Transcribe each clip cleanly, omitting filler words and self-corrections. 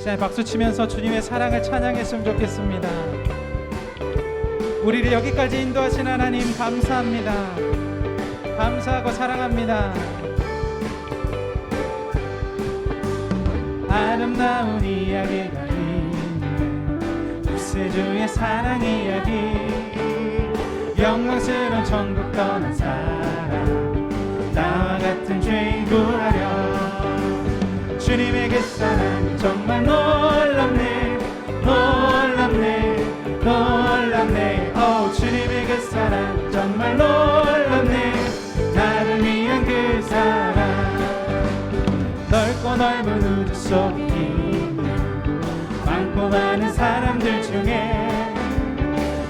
자, 박수 치면서 주님의 사랑을 찬양했으면 좋겠습니다. 우리를 여기까지 인도하신 하나님 감사합니다. 감사하고 사랑합니다. 아름다운 이야기가 있네, 구세주의 사랑 이야기. 영광스러운 천국 떠난 사람, 나와 같은 죄인 구하려. 주님의 그 사랑 정말 놀랍네, 놀랍네, 놀랍네. 주님의 그 사랑 정말 놀랍네, 나를 위한 그 사랑. 넓고 넓은 우주 속에 있는 많고 많은 사람들 중에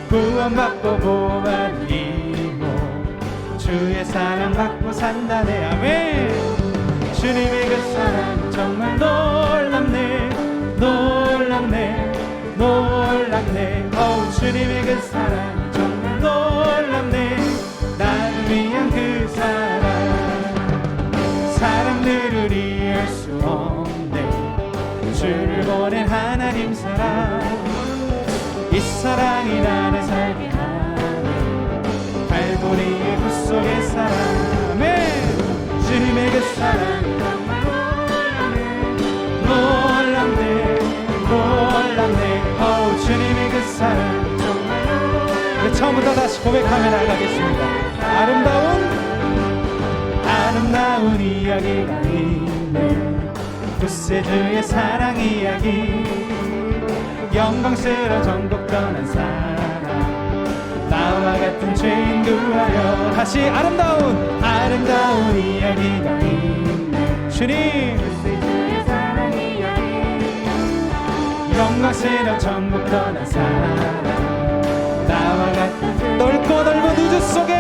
구원받고 보호받은 이모, 주의 사랑 받고 산다네. 아멘. 주님의 그 사랑 정말 놀랍네, 놀랍네, 놀랍네. 주님의 그 사랑 정말 놀랍네, 나를 위한 그 사랑. 사람들을 이해할 수 없네, 주를 보낸 하나님 사랑. 이 사랑이 나를 살게 하네, 갈보리의 구속의 사랑. 아멘. 주님의 그 사랑 정말 놀랍네, 놀랍네. 주님의 그 사랑 정말 놀랍네. 처음부터 다시 고백하며 나가겠습니다. 아름다운 이야기가 있네, 구세주의 사랑 이야기. 영광스러운 전국 떠난 사람, 나와 같은 죄인 구하려. 다시 아름다운 이야기가 있네, 주님 구세주의 사랑 이야기. 영광스러운 전국 떠난 사람, 나와 같은 넓고 넓은 우주 속에,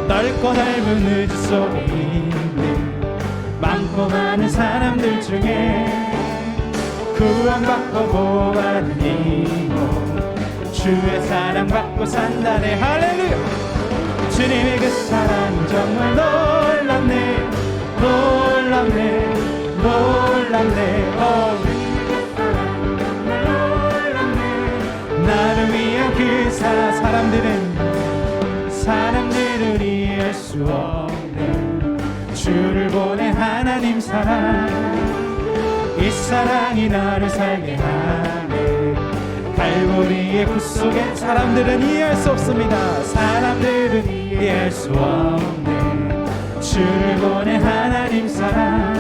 넓고 넓은 우주 속에 있는 많고 많은 사람들 중에 구원받고 보호받은 이모, 주의 사랑 받고 산다네. 할렐루야. 주님의 그 사랑 정말 놀랍네, 놀랍네, 놀랍네. 나를 위한 그 사람들을 이해할 수 없네, 주를 보낸 하나님 사랑. 이 사랑이 나를 살게 하네, 갈보리의 구속에. 사람들은 이해할 수 없습니다. 사람들은 이해할 수 없네, 주를 보낸 하나님 사랑.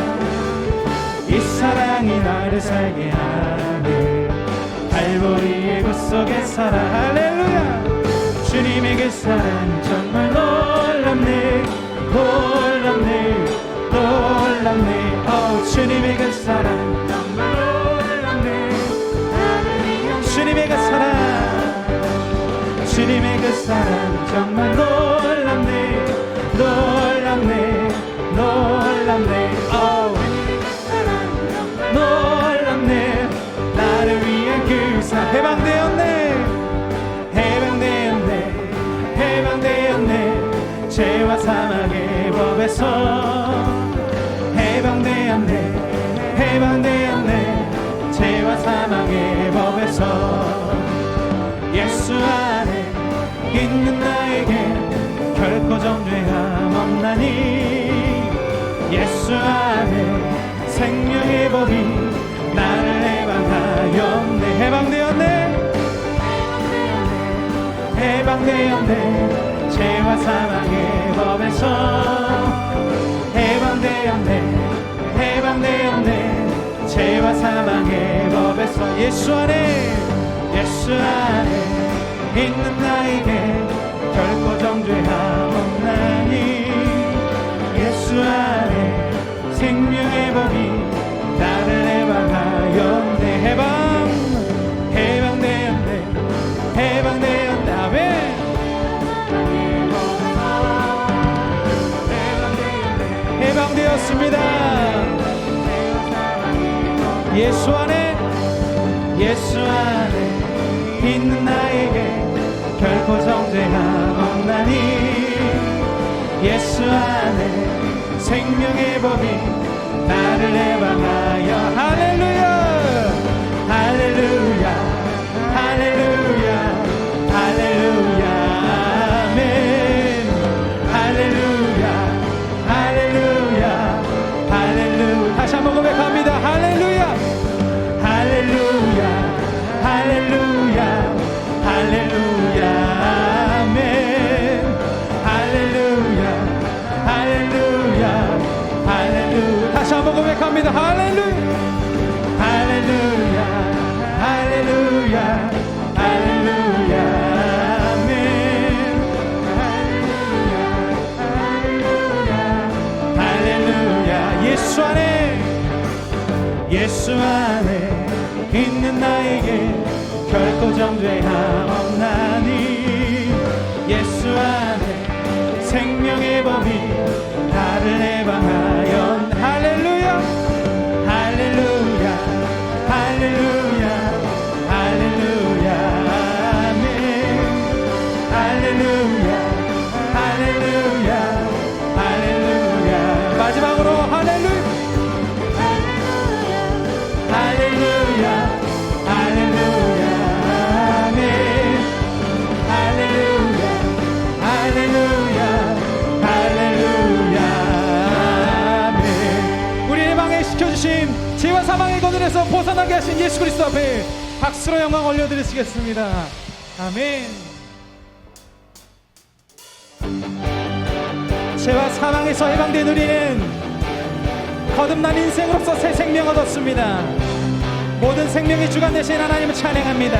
이 사랑이 나를 살게 하네, 갈보리의 구속의 사랑. 할렐루야. 주님의 그 사랑 정말 놀랍네, 놀랍네, 놀랍네. 주님의 그 사랑 정말 놀랍네, 주님의 그 사랑, 주님의 그 사랑 정말 놀랍네, 놀랍네, 놀랍네. 놀랍네, 나를 위한 그 사랑. 해방되었네, 해방되었네, 해방되었네. 죄와 사망의 법에서 해방되었네, 해방되었네. 죄와 사망의 법에서 예수 안에 있는 나에게 결코 정죄함 없나니. 예수 안에 생명의 법이 나를 해방하였네. 해방되었네, 해방되었네. 죄와 사망의 법에서 해방되었네, 해방되었네. 죄와 사망의 법에서 예수 안에 있는 나에게 결코 정죄함 없나니. 예수 안에 생명의 법이 나를 해방하였네. 해방되었네, 해방되었네. 아멘. 해방되었습니다. 예수 안에 있는 나에게 결코 정죄함 없나니. 예수 안에 생명의 법이 나를 해방하여. 할렐루야. 고백합니다. 할렐루야 할렐루야 할렐루야 할렐루야 아멘 할렐루야 할렐루야 예수 안에 있는 나에게 결코 정죄함 없나니 예수 안에 생명의 법이 나를 해방하여 할렐루야 할렐루야 할렐루야 할렐루야 아멘 할렐루야 할렐루야 할렐루야 마지막으로 할렐루야 할렐루야 할렐루야 아멘 할렐루야 할렐루야 할렐루야 아멘. 우리의 방에 시켜주신 죄와 사망의 거들에서 벗어나게 하신 예수 그리스도 앞에 박수로 영광 올려드리시겠습니다. 아멘. 죄와 사망에서 해방된 우리는 거듭난 인생으로서 새 생명 얻었습니다. 모든 생명의 주관 되신 하나님을 찬양합니다.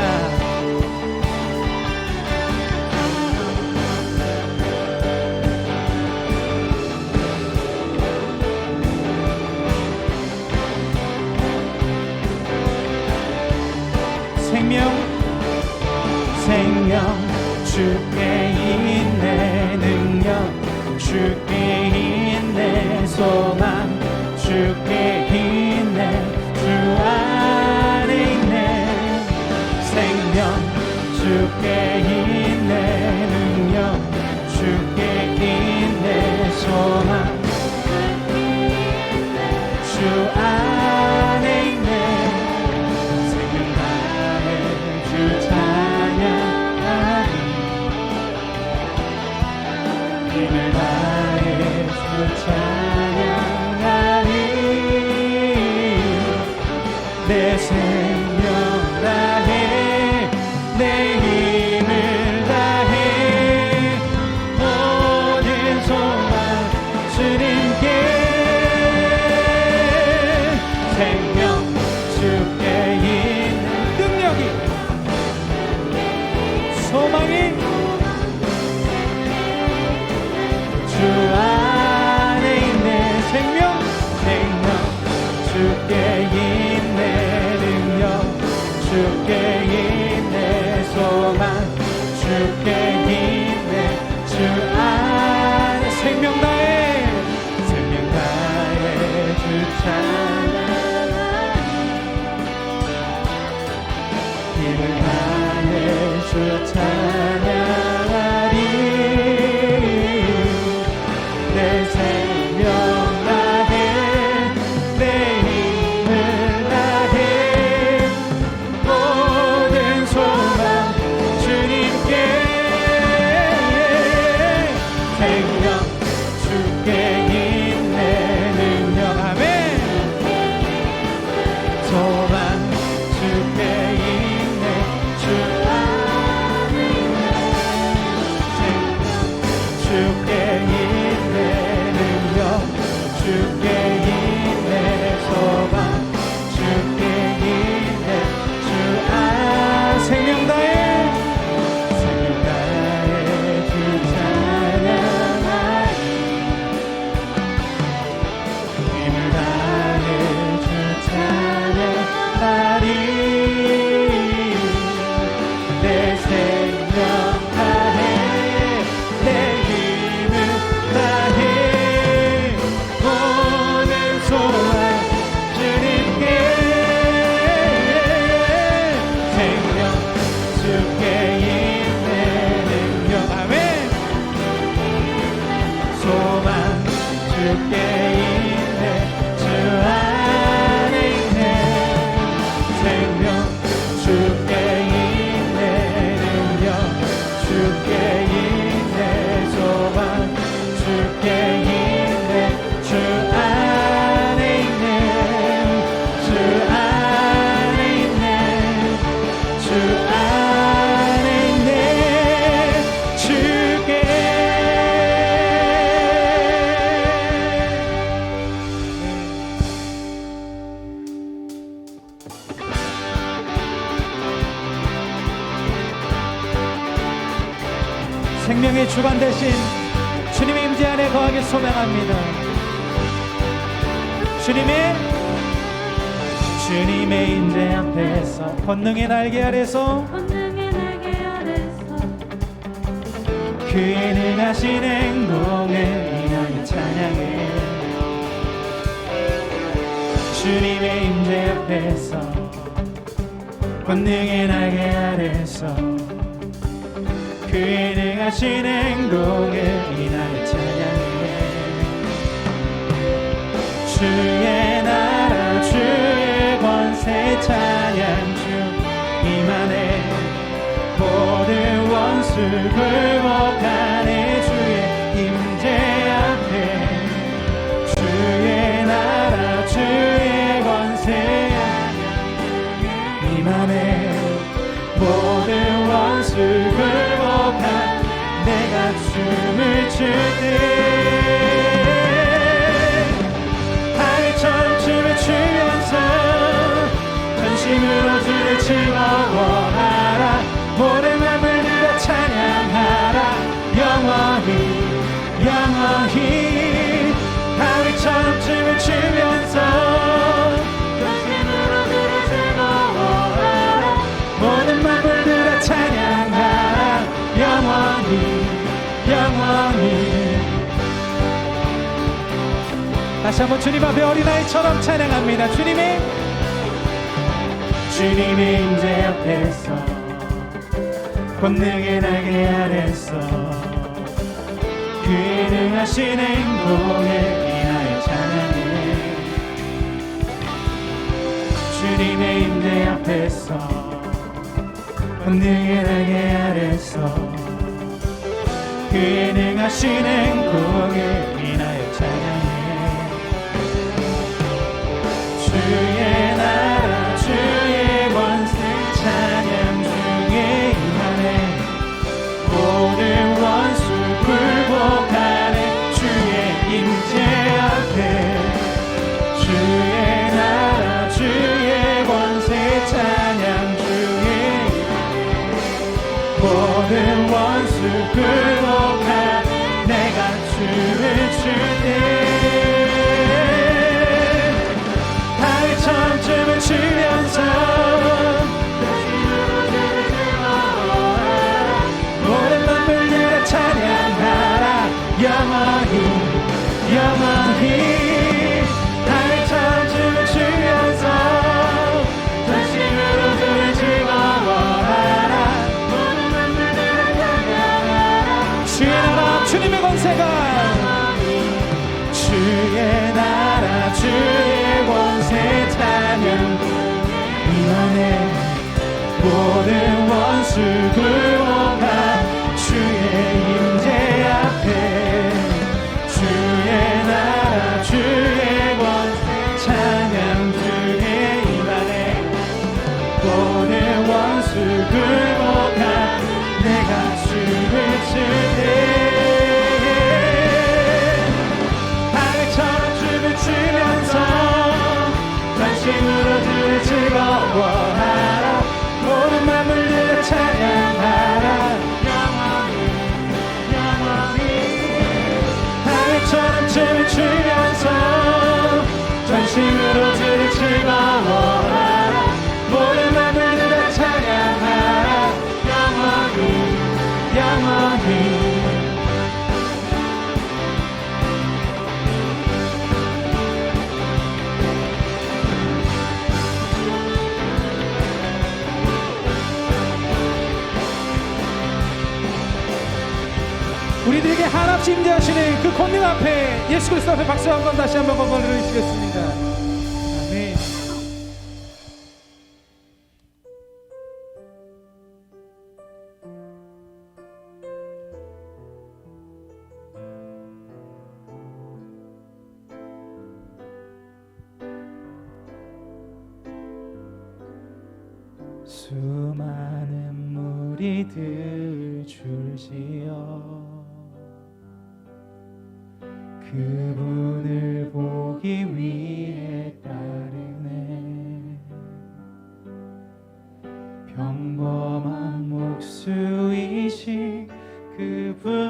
생명 주께 있네 능력 주께 있네 소망 주께 있네 주 안에 있네 생명 주께 있네 능력 주께 있네 소망 주 안에 있네 생명 나의 주 찬양하리 힘을 다해 주 찬양하리 내 생명 다해 내 힘을 다해 모든 소망 주님께 생명 주께 있는 능력이 소망이 주 안에 있네 생명 주께 있네 능력 주께 있네 소망 주께 있네 주 안에 생명 다해 주 찬양 힘을 다해 주 찬양하리 내 생명 다해 내 힘을 생명의 주관 되신 주님의 임재 안에 거하길 소망합니다. 주님의 임재 앞에서 권능의 날개 아래서 그의 능하신 행동을 인하여 찬양해. 주님의 임재 앞에서 권능의 날개 아래서 그의 능하신 행동을 인하여 찬양해. 주의 나라 주의 권세 찬양 주 임하네. 모든 원수 굴복하네. 주의 임재 앞에 주의 나라 주의 권세 임하네. 모든 원수 굴복한 내가 춤을 출 때 하늘처럼 춤을 추면서 전심으로 주를 즐거워하라. 모든 만물들아 찬양하라. 영원히 영원히 하늘처럼 춤을 추면서 전심으로 주를 즐거워하라. 모든 만물들아 찬양하라. 영원히 영원히. 다시 한번 주님 앞에 어린아이처럼 찬양합니다. 주님의 임재 앞에서 권능의 날개 아래서 그의 능하신 행동을 인하여 찬양해. 주님의 임재 앞에서 권능의 날개 아래서 그의 능하신 행동을 인하여 찬양해. 주의 나라 주의 권세 찬양 중에 임하네. 모든 원수 굴복하네. 주의 임재 앞에 주의 나라 주의 권세 찬양 중에 모든 원수 굴복하네. 내가 춤을 출 때 하늘처럼 춤을 추면서 모든 만물들아 찬양하라. 영원히 영원히 하늘처럼 춤을 추면서 전심으로 주를 즐거워하라. 모든 만물들아 찬양하라. 주의 나라 주님의 권세가 주의 나라 주의 권세 찬양 임하네. 모든 원수 굴복한 주의 임재 앞에 주의 나라 주의 권세 찬양 중에 임하네. 모든 원수 굴복한 내가 춤을 출 때 추면서 전심으로 주를 즐거워하라. 모든 만물들아 찬양하라. 영원히 영원히 하늘처럼 춤을 추면서 전심으로 주를 즐거워하라. 모든 만물들아 찬양하라. 영원히 영원히. 우리들에게 한없이 임재하시는 그 권능 앞에 예수 그리스도 앞에 박수 한번 다시 한번 올려주시겠습니다. 아멘. 수많은 무리들 줄지어 그분을 보기 위해 따르네. 평범한 목수이신 그분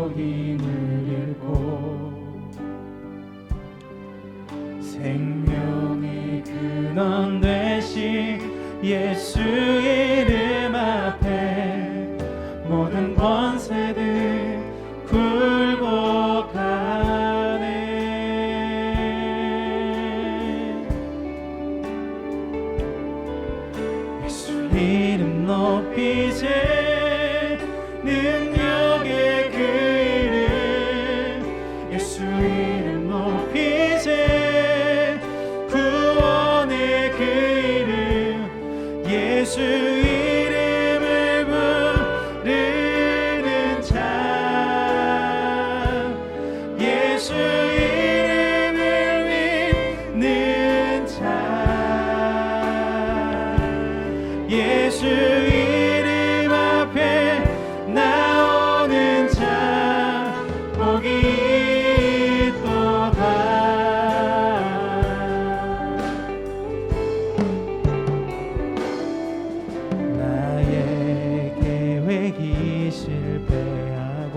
힘을 잃고 생명의 근원 되신 예수 이름 앞에 모든 권세들 굴복하네. 예수 이름 높이세 능력의 그 이름 예수 이름 높이세 구원의 그 이름 예수 이름을 부르는 자 예수 이름을 믿는 자 예수 이름 앞에 나오는 자 복이 있도다. 나의 계획이 실패하고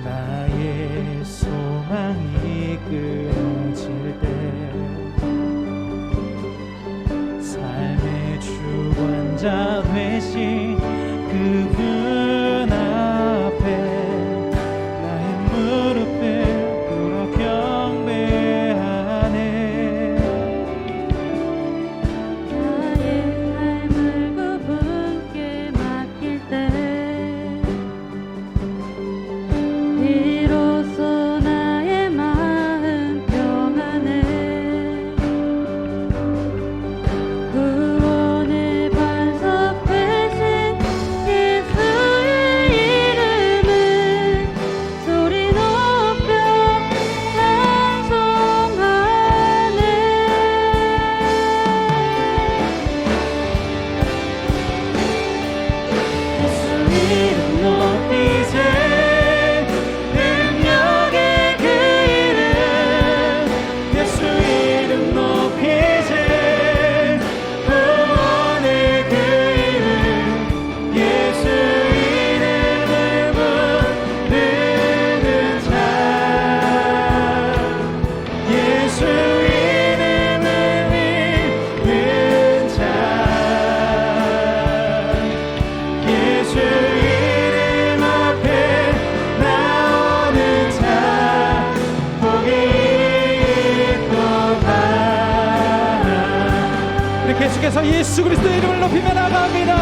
나의 소망이 끊어질 때 삶의 주관자 되신 그분 앞에 나의 무릎을 꿇어 경배하네. 나의 삶을 그분께 맡길 때 비로소 나의 마음 평안해. 구원의 반석 되신 예수의 이름은 소리 높여 찬송하네. 예수 이름 높이세 능력의 그 이름 예수 이름 높이세 구원의 그 이름 예수 이름을 부르는 자 예수 이름을 믿는 자 예수 이름 앞에 나오는 자 복이 있도다. 우리 계속해서 예수 그리스도의 이름을 높이며 나갑니다.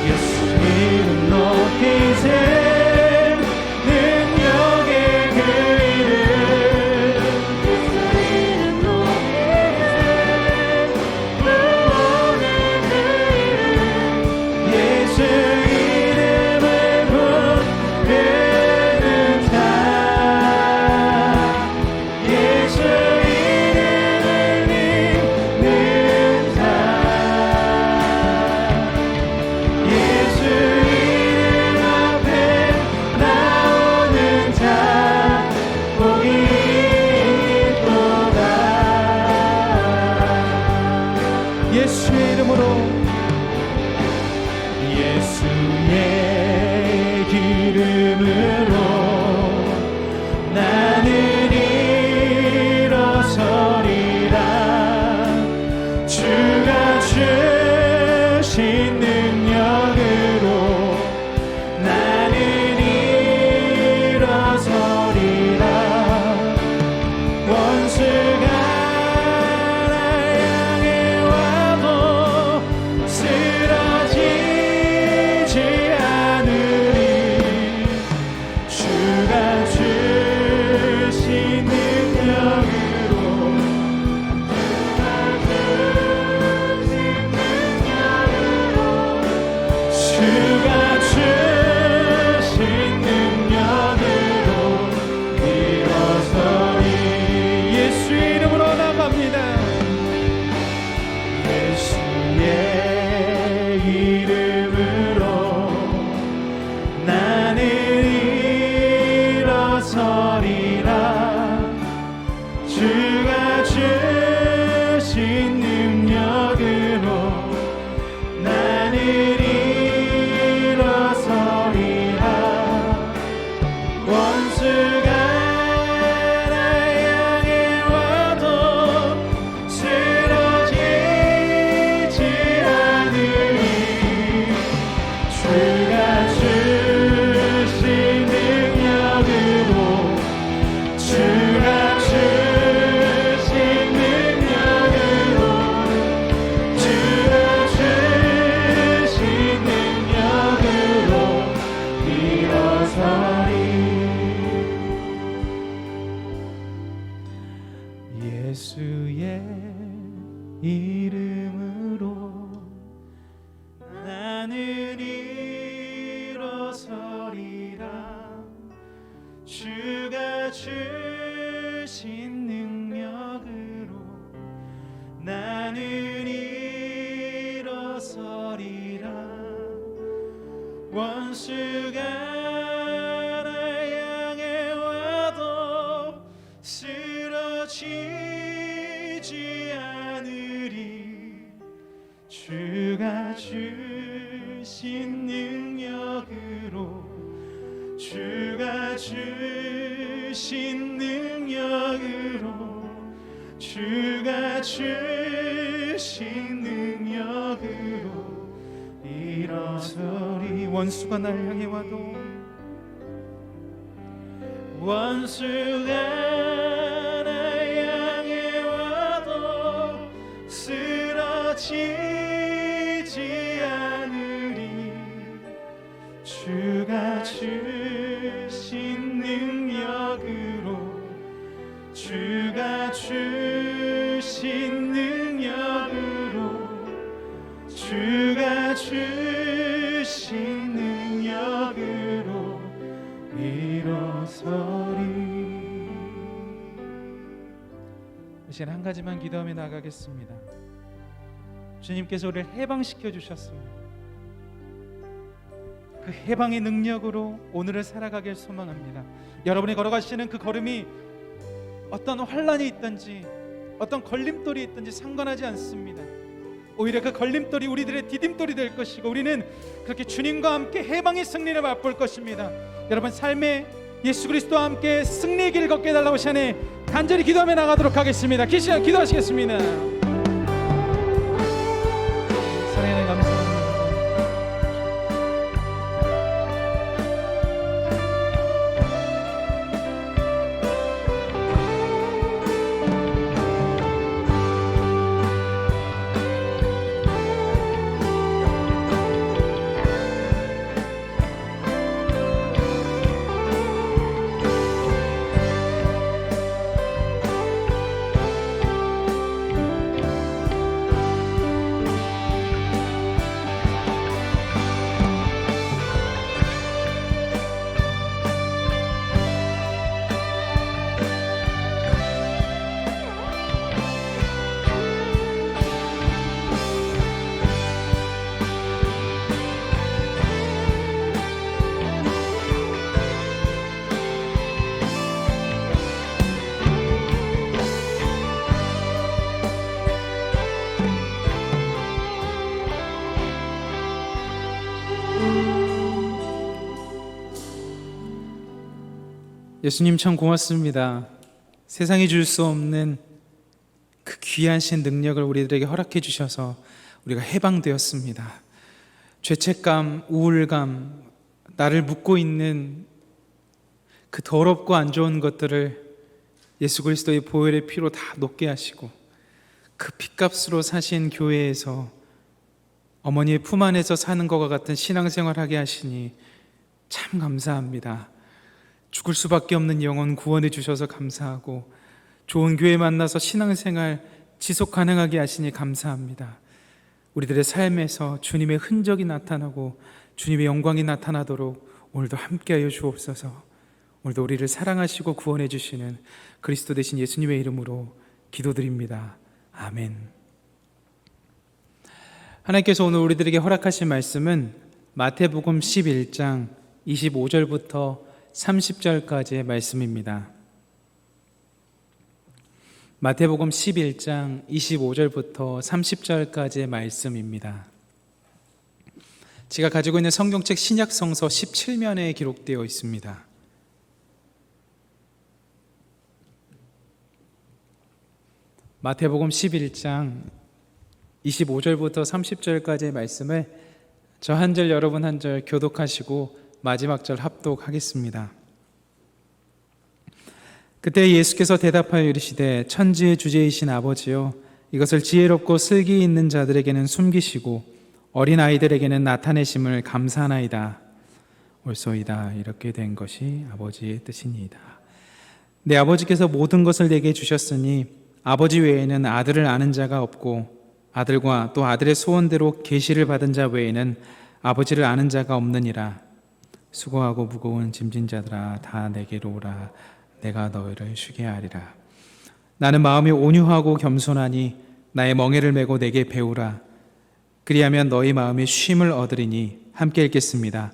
예수 이름 높이세 능력의 그 이름 예수 이름 높이세 구원의 그 이름 예수 이름을 부르는 자 예수 이름을 믿는 자 예수 이름 앞에 나오는 자 복이 있도다. 예수의 이름으로 예수의 이름으로 나는 일어서리라. 주가 주신 능력으로 나는 일어서리라. 원수가 날 향해 와도 쓰러지지 않으리. 주가 주신 능력으로 주가 주신 능력으로 일어서리. 예수 이름으로 나갑니다. 예수의 이름으로 나는 일어서리라. 주가 주신 능력으로 나는 일어서리라. 원수가 날 향해 와도 쓰러지지 않으리. 주가 주신 능력으로, 주가 주신 능력으로, 주가 주신 능력으로 일어서리. 원수가 날 향해 와도, 원수가 날 향해 와도 쓰러지지 않으리. 주가 주신 능력으로, 주가 주신 능력으로, 주가 주신 능력으로 일어서리. 이 시간 한 가지만 기도하며 나가겠습니다. 주님께서 우리를 해방시켜 주셨습니다. 그 해방의 능력으로 오늘을 살아가길 소망합니다. 여러분이 걸어가시는 그 걸음이 어떤 환란이 있든지 어떤 걸림돌이 있든지 상관하지 않습니다. 오히려 그 걸림돌이 우리들의 디딤돌이 될 것이고, 우리는 그렇게 주님과 함께 해방의 승리를 맛볼 것입니다. 여러분, 삶에 예수 그리스도와 함께 승리의 길 걷게 해달라고 시간에 간절히 기도하며 나가도록 하겠습니다. 그 시간 기도하시겠습니다. 사랑하는 감사합니다. 예수님 참 고맙습니다. 세상이 줄 수 없는 그 귀하신 능력을 우리들에게 허락해 주셔서 우리가 해방되었습니다. 죄책감, 우울감, 나를 묶고 있는 그 더럽고 안 좋은 것들을 예수 그리스도의 보혈의 피로 다 녹게 하시고, 그 핏값으로 사신 교회에서 어머니의 품 안에서 사는 것과 같은 신앙생활하게 하시니 참 감사합니다. 죽을 수밖에 없는 영혼 구원해 주셔서 감사하고, 좋은 교회 만나서 신앙생활 지속 가능하게 하시니 감사합니다. 우리들의 삶에서 주님의 흔적이 나타나고 주님의 영광이 나타나도록 오늘도 함께하여 주옵소서. 오늘도 우리를 사랑하시고 구원해 주시는 그리스도 되신 예수님의 이름으로 기도드립니다. 아멘. 하나님께서 오늘 우리들에게 허락하신 말씀은 마태복음 11장 25절부터 30절까지의 말씀입니다. 마태복음 11장 25절부터 30절까지의 말씀입니다. 제가 가지고 있는 성경책 신약성서 17면에 기록되어 있습니다. 마태복음 11장 25절부터 30절까지의 말씀을 저 한 절 여러분 한 절 교독하시고 마지막 절 합독하겠습니다. 그때 예수께서 대답하여 이르시되 천지의 주제이신 아버지여, 이것을 지혜롭고 슬기 있는 자들에게는 숨기시고 어린 아이들에게는 나타내심을 감사하나이다. 옳소이다. 이렇게 된 것이 아버지의 뜻이니이다. 내 아버지께서 모든 것을 내게 주셨으니 아버지 외에는 아들을 아는 자가 없고, 아들과 또 아들의 소원대로 계시를 받은 자 외에는 아버지를 아는 자가 없느니라. 수고하고 무거운 짐진 자들아, 다 내게로 오라. 내가 너희를 쉬게 하리라. 나는 마음이 온유하고 겸손하니 나의 멍에를 메고 내게 배우라. 그리하면 너희 마음이 쉼을 얻으리니. 함께 읽겠습니다.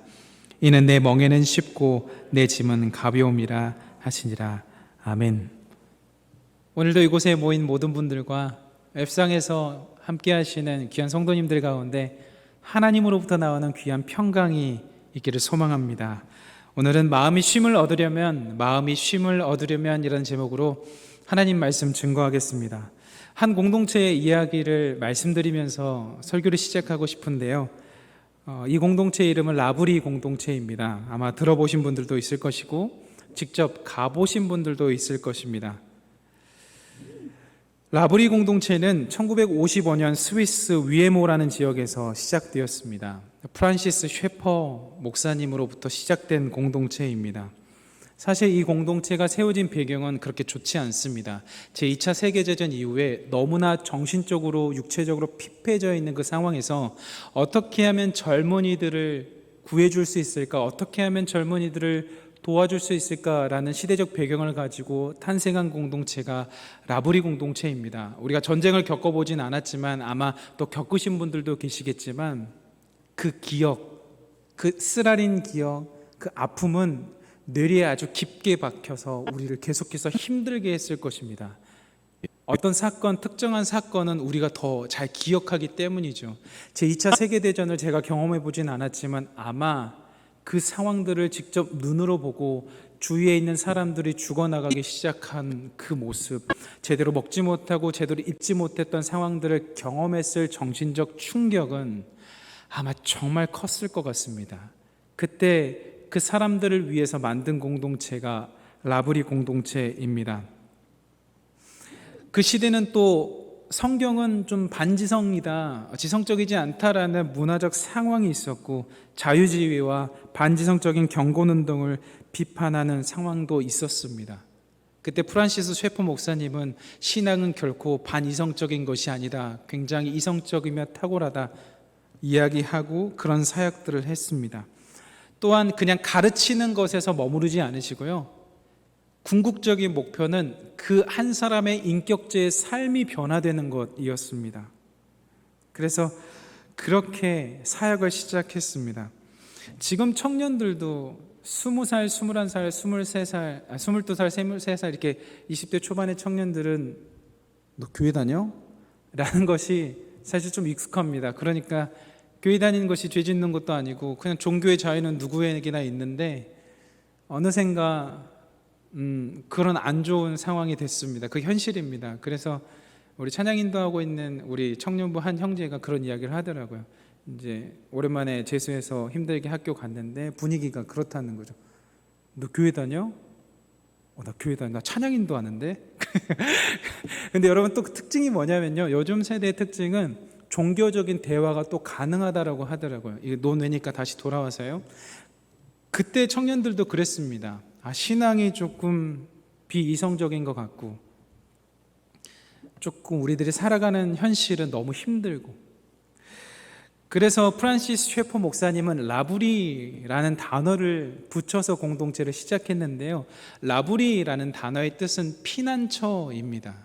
이는 내 멍에는 쉽고 내 짐은 가벼움이라 하시니라. 아멘. 오늘도 이곳에 모인 모든 분들과 앱상에서 함께 하시는 귀한 성도님들 가운데 하나님으로부터 나오는 귀한 평강이 있기를 소망합니다. 오늘은 마음이 쉼을 얻으려면 이라는 제목으로 하나님 말씀 증거하겠습니다. 한 공동체의 이야기를 말씀드리면서 설교를 시작하고 싶은데요. 이 공동체의 이름은 라브리 공동체입니다. 아마 들어보신 분들도 있을 것이고 직접 가보신 분들도 있을 것입니다. 라브리 공동체는 1955년 스위스 위에모라는 지역에서 시작되었습니다. 프란시스 쉐퍼 목사님으로부터 시작된 공동체입니다. 사실 이 공동체가 세워진 배경은 그렇게 좋지 않습니다. 제2차 세계대전 이후에 너무나 정신적으로 육체적으로 피폐해져 있는 그 상황에서 어떻게 하면 젊은이들을 구해줄 수 있을까, 어떻게 하면 젊은이들을 도와줄 수 있을까라는 시대적 배경을 가지고 탄생한 공동체가 라브리 공동체입니다. 우리가 전쟁을 겪어보진 않았지만 아마 또 겪으신 분들도 계시겠지만 그 기억, 그 쓰라린 기억, 그 아픔은 뇌리에 아주 깊게 박혀서 우리를 계속해서 힘들게 했을 것입니다. 어떤 사건, 특정한 사건은 우리가 더 잘 기억하기 때문이죠. 제2차 세계대전을 제가 경험해 보진 않았지만 아마 그 상황들을 직접 눈으로 보고 주위에 있는 사람들이 죽어나가기 시작한 그 모습, 제대로 먹지 못하고 제대로 입지 못했던 상황들을 경험했을 정신적 충격은 아마 정말 컸을 것 같습니다. 그때 그 사람들을 위해서 만든 공동체가 라브리 공동체입니다. 그 시대는 또 성경은 좀 반지성이다, 지성적이지 않다라는 문화적 상황이 있었고 자유지위와 반지성적인 경건운동을 비판하는 상황도 있었습니다. 그때 프란시스 쉐퍼 목사님은 신앙은 결코 반이성적인 것이 아니다, 굉장히 이성적이며 탁월하다 이야기하고 그런 사역들을 했습니다. 또한 그냥 가르치는 것에서 머무르지 않으시고요, 궁극적인 목표는 그 한 사람의 인격체의 삶이 변화되는 것이었습니다. 그래서 그렇게 사역을 시작했습니다. 지금 청년들도 20살, 21살, 23살, 22살, 23살 이렇게 20대 초반의 청년들은 너 교회 다녀? 라는 것이 사실 좀 익숙합니다. 그러니까 교회 다니는 것이 죄 짓는 것도 아니고 그냥 종교의 자유는 누구에게나 있는데 어느샌가 그런 안 좋은 상황이 됐습니다. 그 현실입니다. 그래서 우리 찬양 인도하고 있는 우리 청년부 한 형제가 그런 이야기를 하더라고요. 이제 오랜만에 재수해서 힘들게 학교 갔는데 분위기가 그렇다는 거죠. 너 교회 다녀? 나 교회 다녀. 나 찬양 인도하는데. 근데 여러분 또 특징이 뭐냐면요, 요즘 세대의 특징은 종교적인 대화가 또 가능하다라고 하더라고요. 이게 논외니까 다시 돌아와서요. 그때 청년들도 그랬습니다. 신앙이 조금 비이성적인 것 같고 조금 우리들이 살아가는 현실은 너무 힘들고, 그래서 프란시스 쉐퍼 목사님은 라브리라는 단어를 붙여서 공동체를 시작했는데요. 라브리라는 단어의 뜻은 피난처입니다.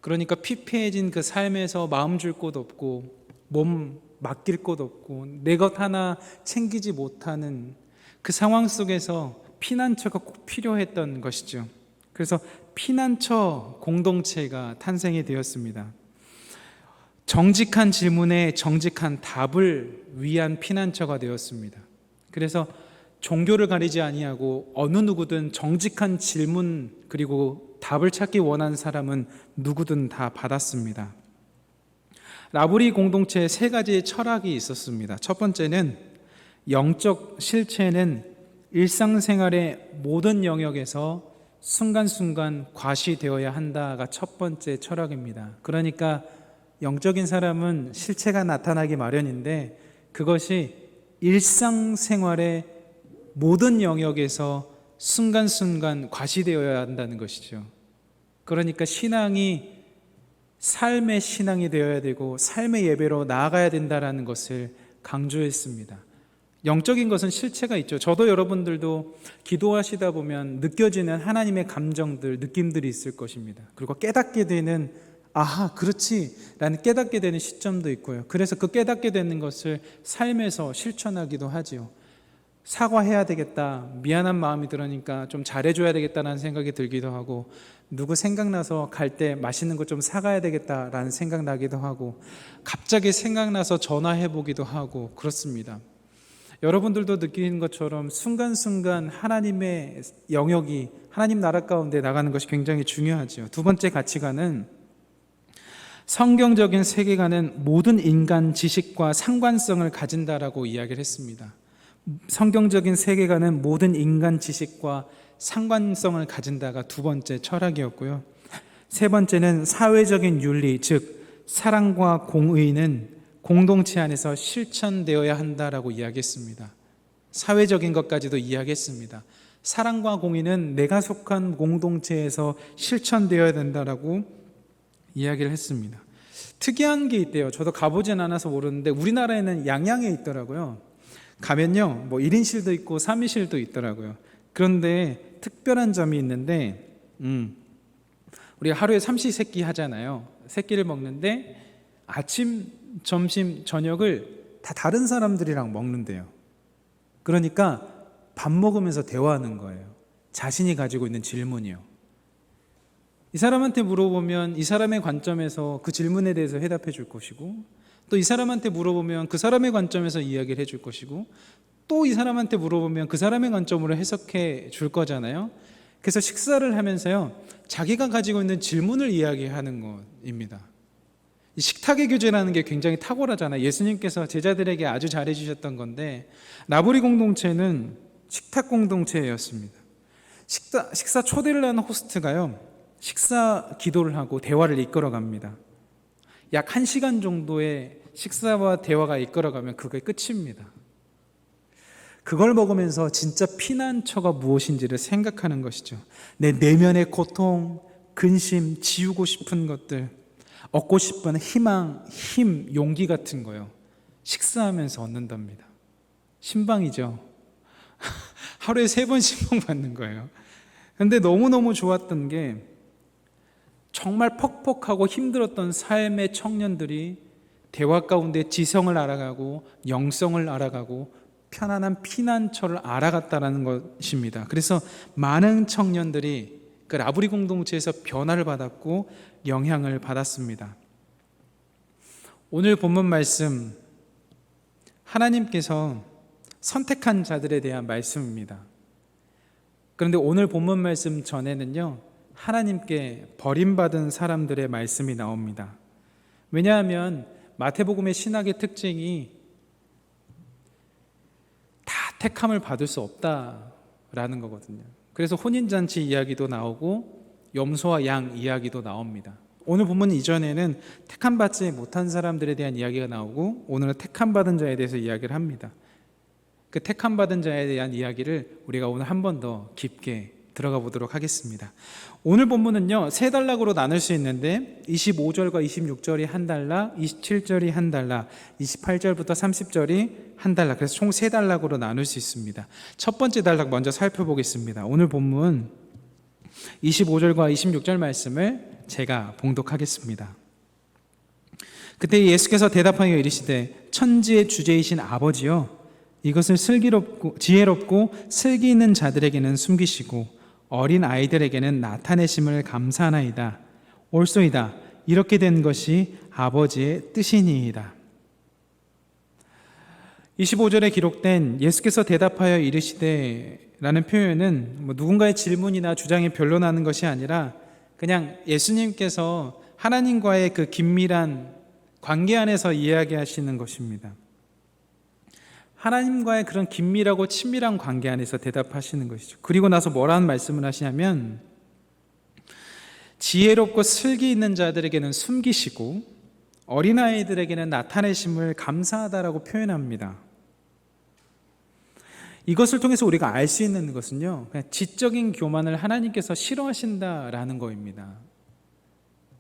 그러니까 피폐해진 그 삶에서 마음 줄 곳 없고 몸 맡길 곳 없고 내 것 하나 챙기지 못하는 그 상황 속에서 피난처가 꼭 필요했던 것이죠. 그래서 피난처 공동체가 탄생이 되었습니다. 정직한 질문에 정직한 답을 위한 피난처가 되었습니다. 그래서 종교를 가리지 아니하고 어느 누구든 정직한 질문 그리고 답을 찾기 원하는 사람은 누구든 다 받았습니다. 라브리 공동체에 세 가지의 철학이 있었습니다. 첫 번째는 영적 실체는 일상생활의 모든 영역에서 순간순간 과시되어야 한다가 첫 번째 철학입니다. 그러니까 영적인 사람은 실체가 나타나기 마련인데 그것이 일상생활의 모든 영역에서 순간순간 과시되어야 한다는 것이죠. 그러니까 신앙이 삶의 신앙이 되어야 되고 삶의 예배로 나아가야 된다는 것을 강조했습니다. 영적인 것은 실체가 있죠. 저도 여러분들도 기도하시다 보면 느껴지는 하나님의 감정들, 느낌들이 있을 것입니다. 그리고 깨닫게 되는 아하, 그렇지 라는 깨닫게 되는 시점도 있고요. 그래서 그 깨닫게 되는 것을 삶에서 실천하기도 하지요. 사과해야 되겠다, 미안한 마음이 들으니까 좀 잘해줘야 되겠다라는 생각이 들기도 하고, 누구 생각나서 갈 때 맛있는 거 좀 사가야 되겠다라는 생각 나기도 하고, 갑자기 생각나서 전화해보기도 하고 그렇습니다. 여러분들도 느끼는 것처럼 순간순간 하나님의 영역이, 하나님 나라 가운데 나가는 것이 굉장히 중요하죠. 두 번째 가치관은, 성경적인 세계관은 모든 인간 지식과 상관성을 가진다라고 이야기를 했습니다. 성경적인 세계관은 모든 인간 지식과 상관성을 가진다가 두 번째 철학이었고요. 세 번째는 사회적인 윤리, 즉 사랑과 공의는 공동체 안에서 실천되어야 한다라고 이야기했습니다. 사회적인 것까지도 이야기했습니다. 사랑과 공의는 내가 속한 공동체에서 실천되어야 된다라고 이야기를 했습니다. 특이한 게 있대요. 저도 가보진 않아서 모르는데 우리나라에는 양양에 있더라고요. 가면요, 뭐 1인실도 있고 3인실도 있더라고요. 그런데 특별한 점이 있는데, 우리가 하루에 삼시세끼 하잖아요. 세끼를 먹는데 아침, 점심, 저녁을 다 다른 사람들이랑 먹는데요. 그러니까 밥 먹으면서 대화하는 거예요. 자신이 가지고 있는 질문이요. 이 사람한테 물어보면 이 사람의 관점에서 그 질문에 대해서 해답해 줄 것이고, 또 이 사람한테 물어보면 그 사람의 관점에서 이야기를 해줄 것이고, 또 이 사람한테 물어보면 그 사람의 관점으로 해석해 줄 거잖아요. 그래서 식사를 하면서요, 자기가 가지고 있는 질문을 이야기하는 것입니다. 이 식탁의 교제라는 게 굉장히 탁월하잖아요. 예수님께서 제자들에게 아주 잘해 주셨던 건데, 나보리 공동체는 식탁 공동체였습니다. 식사 초대를 하는 호스트가요, 식사 기도를 하고 대화를 이끌어 갑니다. 약 1시간 정도의 식사와 대화가 이끌어가면 그게 끝입니다. 그걸 먹으면서 진짜 피난처가 무엇인지를 생각하는 것이죠. 내 내면의 고통, 근심, 지우고 싶은 것들, 얻고 싶은 희망, 힘, 용기 같은 거요, 식사하면서 얻는답니다. 신방이죠. 하루에 3번 신방 받는 거예요. 근데 너무너무 좋았던 게, 정말 퍽퍽하고 힘들었던 삶의 청년들이 대화 가운데 지성을 알아가고 영성을 알아가고 편안한 피난처를 알아갔다는 것입니다. 그래서 많은 청년들이 그 라브리 공동체에서 변화를 받았고 영향을 받았습니다. 오늘 본문 말씀, 하나님께서 선택한 자들에 대한 말씀입니다. 그런데 오늘 본문 말씀 전에는요, 하나님께 버림받은 사람들의 말씀이 나옵니다. 왜냐하면 마태복음의 신학의 특징이 다 택함을 받을 수 없다라는 거거든요. 그래서 혼인잔치 이야기도 나오고 염소와 양 이야기도 나옵니다. 오늘 본문 이전에는 택함받지 못한 사람들에 대한 이야기가 나오고, 오늘은 택함받은 자에 대해서 이야기를 합니다. 그 택함받은 자에 대한 이야기를 우리가 오늘 한 번 더 깊게 들어가 보도록 하겠습니다. 오늘 본문은요, 3단락으로 나눌 수 있는데 25절과 26절이 1단락, 27절이 1단락, 28절부터 30절이 1단락, 그래서 총 3단락으로 나눌 수 있습니다. 첫 번째 단락 먼저 살펴보겠습니다. 오늘 본문 25절과 26절 말씀을 제가 봉독하겠습니다. 그때 예수께서 대답하여 이르시되, 천지의 주제이신 아버지여, 이것을 지혜롭고 슬기 있는 자들에게는 숨기시고 어린 아이들에게는 나타내심을 감사하나이다. 옳소이다. 이렇게 된 것이 아버지의 뜻이니이다. 25절에 기록된 예수께서 대답하여 이르시되 라는 표현은 누군가의 질문이나 주장이 변론하는 것이 아니라 그냥 예수님께서 하나님과의 그 긴밀한 관계 안에서 이야기하시는 것입니다. 하나님과의 그런 긴밀하고 친밀한 관계 안에서 대답하시는 것이죠. 그리고 나서 뭐라는 말씀을 하시냐면, 지혜롭고 슬기 있는 자들에게는 숨기시고 어린아이들에게는 나타내심을 감사하다라고 표현합니다. 이것을 통해서 우리가 알 수 있는 것은요, 그냥 지적인 교만을 하나님께서 싫어하신다라는 것입니다.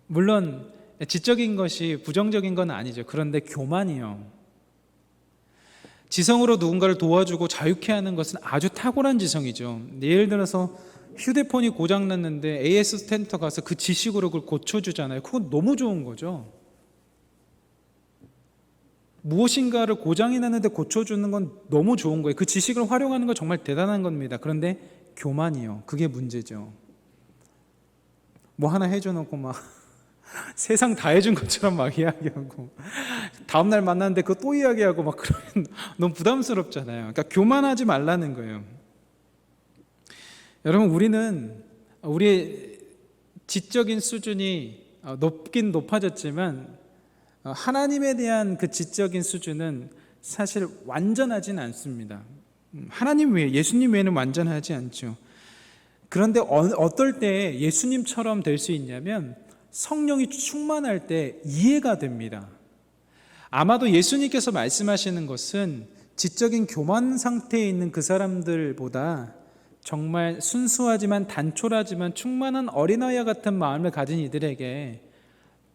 물론 지적인 것이 부정적인 건 아니죠. 그런데 교만이요, 지성으로 누군가를 도와주고 자유케 하는 것은 아주 탁월한 지성이죠. 예를 들어서 휴대폰이 고장났는데 AS 센터 가서 그 지식으로 그걸 고쳐주잖아요. 그건 너무 좋은 거죠. 무엇인가를 고장이 났는데 고쳐주는 건 너무 좋은 거예요. 그 지식을 활용하는 건 정말 대단한 겁니다. 그런데 교만이요. 그게 문제죠. 뭐 하나 해줘놓고 막 세상 다 해준 것처럼 막 이야기하고 다음날 만났는데 그거 또 이야기하고 막 그러면 너무 부담스럽잖아요. 그러니까 교만하지 말라는 거예요. 여러분, 우리의 지적인 수준이 높긴 높아졌지만 하나님에 대한 그 지적인 수준은 사실 완전하진 않습니다. 하나님 외에, 예수님 외에는 완전하지 않죠. 그런데 어떨 때 예수님처럼 될 수 있냐면 성령이 충만할 때 이해가 됩니다. 아마도 예수님께서 말씀하시는 것은 지적인 교만 상태에 있는 그 사람들보다 정말 순수하지만 단촐하지만 충만한 어린아이와 같은 마음을 가진 이들에게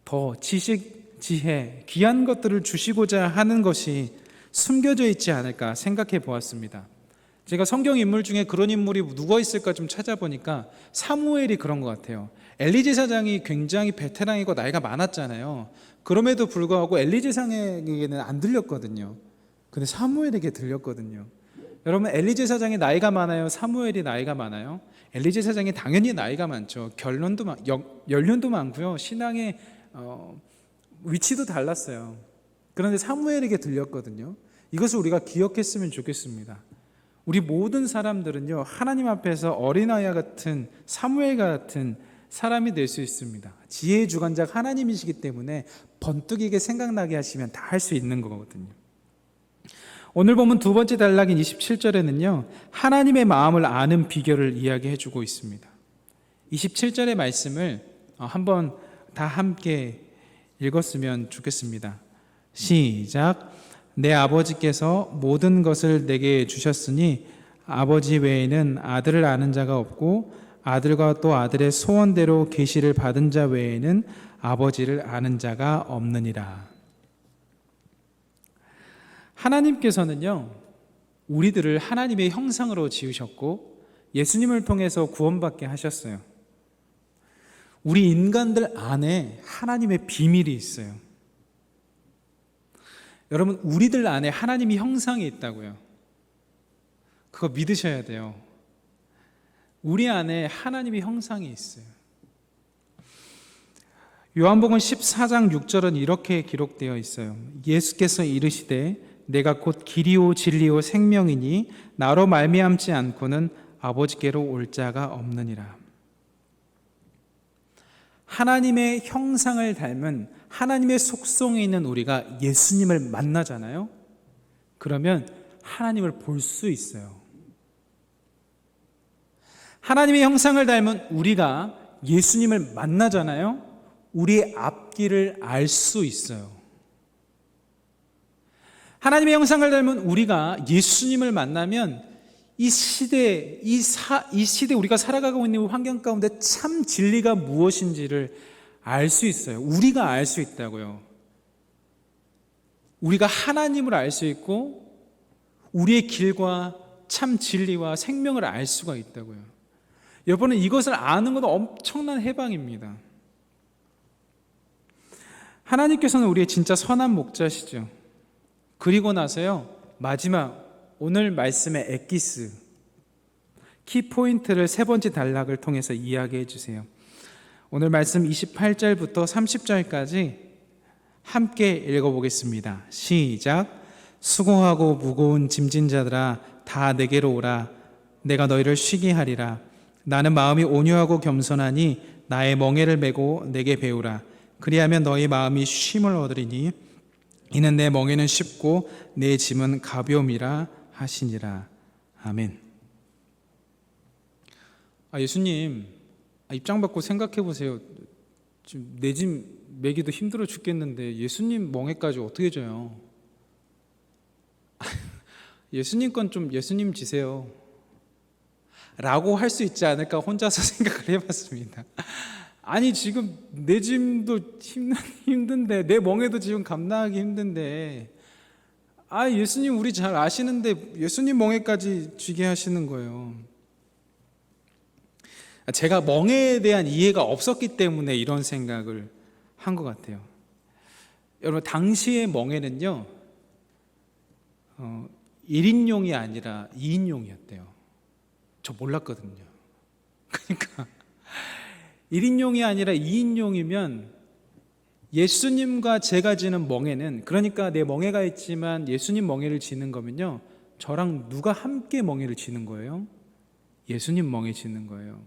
더 지식, 지혜, 귀한 것들을 주시고자 하는 것이 숨겨져 있지 않을까 생각해 보았습니다. 제가 성경 인물 중에 그런 인물이 누가 있을까 좀 찾아보니까 사무엘이 그런 것 같아요. 엘리 제사장이 굉장히 베테랑이고 나이가 많았잖아요. 그럼에도 불구하고 엘리 제사장에게는 안 들렸거든요. 근데 사무엘에게 들렸거든요. 여러분, 엘리 제사장이 나이가 많아요? 사무엘이 나이가 많아요? 엘리 제사장이 당연히 나이가 많죠. 연륜도 많고요. 신앙의 위치도 달랐어요. 그런데 사무엘에게 들렸거든요. 이것을 우리가 기억했으면 좋겠습니다. 우리 모든 사람들은요, 하나님 앞에서 어린아이와 같은 사무엘 같은 사람이 될 수 있습니다. 지혜의 주관자가 하나님이시기 때문에 번뜩이게 생각나게 하시면 다 할 수 있는 거거든요. 오늘 보면 두 번째 단락인 27절에는요, 하나님의 마음을 아는 비결을 이야기해 주고 있습니다. 27절의 말씀을 한번 다 함께 읽었으면 좋겠습니다. 시작. 내 아버지께서 모든 것을 내게 주셨으니 아버지 외에는 아들을 아는 자가 없고 아들과 또 아들의 소원대로 계시를 받은 자 외에는 아버지를 아는 자가 없느니라. 하나님께서는요, 우리들을 하나님의 형상으로 지으셨고 예수님을 통해서 구원받게 하셨어요. 우리 인간들 안에 하나님의 비밀이 있어요. 여러분, 우리들 안에 하나님의 형상이 있다고요. 그거 믿으셔야 돼요. 우리 안에 하나님의 형상이 있어요. 요한복음 14장 6절은 이렇게 기록되어 있어요. 예수께서 이르시되 내가 곧 길이요 진리요 생명이니 나로 말미암지 않고는 아버지께로 올 자가 없느니라. 하나님의 형상을 닮은 하나님의 속성에 있는 우리가 예수님을 만나잖아요. 그러면 하나님을 볼 수 있어요. 하나님의 형상을 닮은 우리가 예수님을 만나잖아요. 우리의 앞길을 알 수 있어요. 하나님의 형상을 닮은 우리가 예수님을 만나면 이 시대 우리가 살아가고 있는 환경 가운데 참 진리가 무엇인지를 알 수 있어요. 우리가 알 수 있다고요. 우리가 하나님을 알 수 있고 우리의 길과 참 진리와 생명을 알 수가 있다고요. 여러분은 이것을 아는 건 엄청난 해방입니다. 하나님께서는 우리의 진짜 선한 목자시죠. 그리고 나서요, 마지막 오늘 말씀의 엑기스, 키포인트를 세 번째 단락을 통해서 이야기해 주세요. 오늘 말씀 28절부터 30절까지 함께 읽어보겠습니다. 시작. 수고하고 무거운 짐진 자들아 다 내게로 오라. 내가 너희를 쉬게 하리라. 나는 마음이 온유하고 겸손하니 나의 멍에를 메고 내게 배우라. 그리하면 너희 마음이 쉼을 얻으리니 이는 내 멍에는 쉽고 내 짐은 가벼움이라 하시니라. 아멘. 예수님, 입장 바꿔 생각해 보세요. 지금 내 짐 메기도 힘들어 죽겠는데 예수님 멍에까지 어떻게 져요? 예수님 건 좀 예수님 지세요 라고 할 수 있지 않을까 혼자서 생각을 해봤습니다. 아니, 지금 내 짐도 힘든데 내 멍에도 지금 감당하기 힘든데 예수님 우리 잘 아시는데 예수님 멍에까지 쥐게 하시는 거예요. 제가 멍에에 대한 이해가 없었기 때문에 이런 생각을 한 것 같아요. 여러분, 당시의 멍에는요, 1인용이 아니라 2인용이었대요. 저 몰랐거든요. 그러니까 1인용이 아니라 2인용이면 예수님과 제가 지는 멍에는, 그러니까 내 멍에가 있지만 예수님 멍에를 지는 거면요, 저랑 누가 함께 멍에를 지는 거예요? 예수님 멍에 지는 거예요.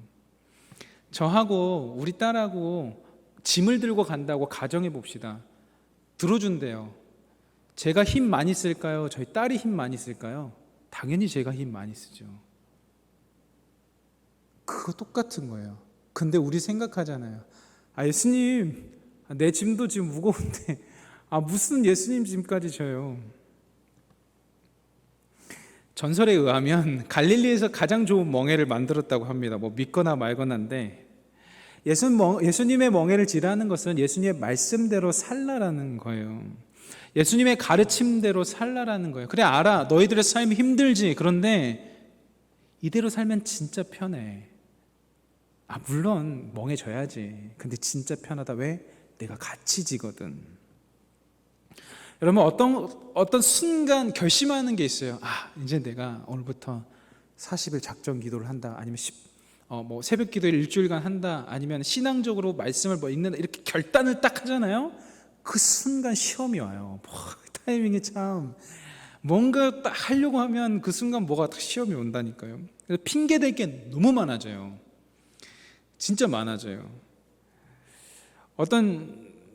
저하고 우리 딸하고 짐을 들고 간다고 가정해 봅시다. 들어준대요. 제가 힘 많이 쓸까요? 저희 딸이 힘 많이 쓸까요? 당연히 제가 힘 많이 쓰죠. 그거 똑같은 거예요. 근데 우리 생각하잖아요. 예수님, 내 짐도 지금 무거운데 무슨 예수님 짐까지 져요. 전설에 의하면 갈릴리에서 가장 좋은 멍에를 만들었다고 합니다. 뭐 믿거나 말거나인데, 예수님의 멍에를 지라는 것은 예수님의 말씀대로 살라라는 거예요. 예수님의 가르침대로 살라라는 거예요. 그래, 알아, 너희들의 삶이 힘들지. 그런데 이대로 살면 진짜 편해. 물론 멍해져야지. 근데 진짜 편하다. 왜? 내가 같이 지거든. 여러분, 어떤 순간 결심하는 게 있어요. 이제 내가 오늘부터 40일 작정 기도를 한다. 아니면 새벽 기도를 일주일간 한다. 아니면 신앙적으로 말씀을 읽는다. 이렇게 결단을 딱 하잖아요. 그 순간 시험이 와요. 타이밍이 참, 뭔가 딱 하려고 하면 그 순간 뭐가 딱 시험이 온다니까요. 그래서 핑계 댈 게 너무 많아져요. 진짜 많아져요.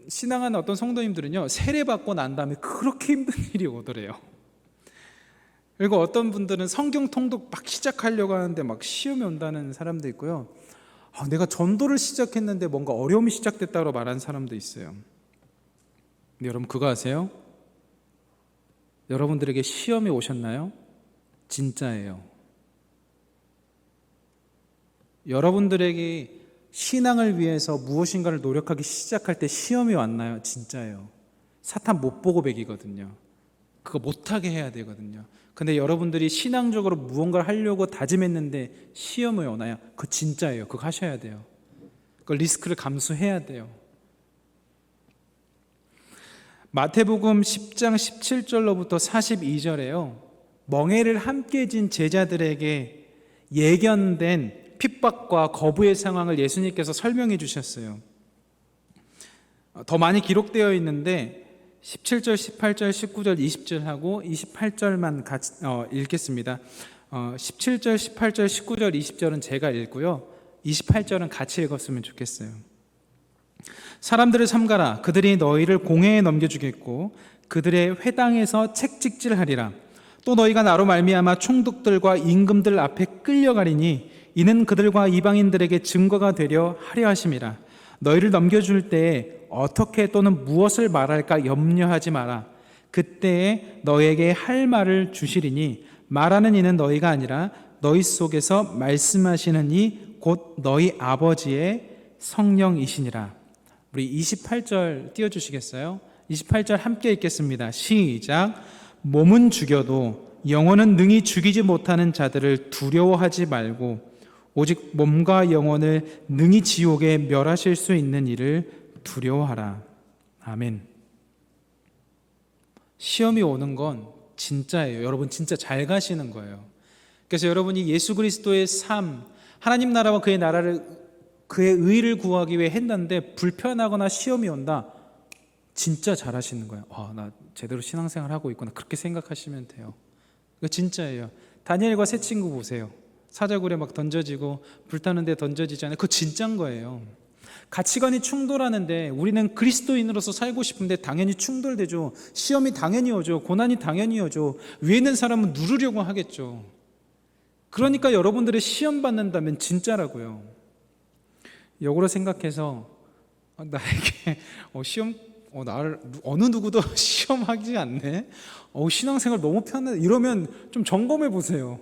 신앙하는 어떤 성도님들은요, 세례 받고 난 다음에 그렇게 힘든 일이 오더래요. 그리고 어떤 분들은 성경 통독 막 시작하려고 하는데 막 시험이 온다는 사람도 있고요. 내가 전도를 시작했는데 뭔가 어려움이 시작됐다고 말하는 사람도 있어요. 근데 여러분, 그거 아세요? 여러분들에게 시험이 오셨나요? 진짜예요. 여러분들에게 신앙을 위해서 무엇인가를 노력하기 시작할 때 시험이 왔나요? 진짜예요. 사탄 못 보고 배기거든요. 그거 못하게 해야 되거든요. 근데 여러분들이 신앙적으로 무언가를 하려고 다짐했는데 시험이 오나요? 그거 진짜예요. 그거 하셔야 돼요. 그 리스크를 감수해야 돼요. 마태복음 10장 17절로부터 42절에요, 멍에를 함께 진 제자들에게 예견된 핍박과 거부의 상황을 예수님께서 설명해 주셨어요. 더 많이 기록되어 있는데 17절, 18절, 19절, 20절하고 28절만 같이 읽겠습니다. 17절, 18절, 19절, 20절은 제가 읽고요, 28절은 같이 읽었으면 좋겠어요. 사람들을 삼가라. 그들이 너희를 공회에 넘겨주겠고 그들의 회당에서 책찍질하리라. 또 너희가 나로 말미암아 총독들과 임금들 앞에 끌려가리니 이는 그들과 이방인들에게 증거가 되려 하려 하심이라. 너희를 넘겨줄 때에 어떻게 또는 무엇을 말할까 염려하지 마라. 그때에 너희에게 할 말을 주시리니 말하는 이는 너희가 아니라 너희 속에서 말씀하시는 이 곧 너희 아버지의 성령이시니라. 우리 28절 띄워주시겠어요? 28절 함께 읽겠습니다. 시작. 몸은 죽여도 영혼은 능히 죽이지 못하는 자들을 두려워하지 말고 오직 몸과 영혼을 능히 지옥에 멸하실 수 있는 이를 두려워하라. 아멘. 시험이 오는 건 진짜예요. 여러분, 진짜 잘 가시는 거예요. 그래서 여러분이 예수 그리스도의 삶, 하나님 나라와 그의 나라를, 그의 의를 구하기 위해 했는데 불편하거나 시험이 온다, 진짜 잘하시는 거예요. 나 제대로 신앙생활 하고 있구나, 그렇게 생각하시면 돼요. 이거 진짜예요. 다니엘과 새 친구 보세요. 사자굴에 막 던져지고 불타는데 던져지잖아요. 그거 진짜인 거예요. 가치관이 충돌하는데 우리는 그리스도인으로서 살고 싶은데 당연히 충돌되죠. 시험이 당연히 오죠. 고난이 당연히 오죠. 위에 있는 사람은 누르려고 하겠죠. 그러니까 여러분들의 시험 받는다면 진짜라고요. 역으로 생각해서 나에게 시험, 나를 어느 누구도 시험하지 않네. 신앙생활 너무 편해. 이러면 좀 점검해 보세요.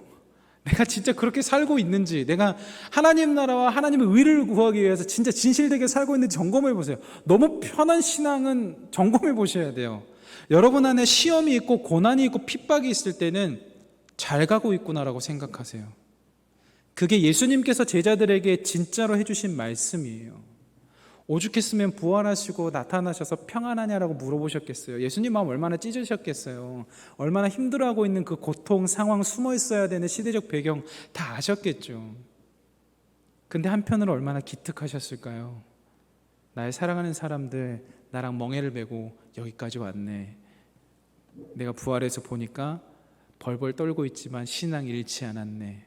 내가 진짜 그렇게 살고 있는지, 내가 하나님 나라와 하나님의 의를 구하기 위해서 진짜 진실되게 살고 있는지 점검해 보세요. 너무 편한 신앙은 점검해 보셔야 돼요. 여러분 안에 시험이 있고 고난이 있고 핍박이 있을 때는 잘 가고 있구나라고 생각하세요. 그게 예수님께서 제자들에게 진짜로 해주신 말씀이에요. 오죽했으면 부활하시고 나타나셔서 평안하냐라고 물어보셨겠어요. 예수님 마음 얼마나 찢으셨겠어요. 얼마나 힘들어하고 있는 그 고통, 상황, 숨어 있어야 되는 시대적 배경 다 아셨겠죠. 근데 한편으로 얼마나 기특하셨을까요? 나의 사랑하는 사람들 나랑 멍에를 메고 여기까지 왔네. 내가 부활해서 보니까 벌벌 떨고 있지만 신앙이 잃지 않았네.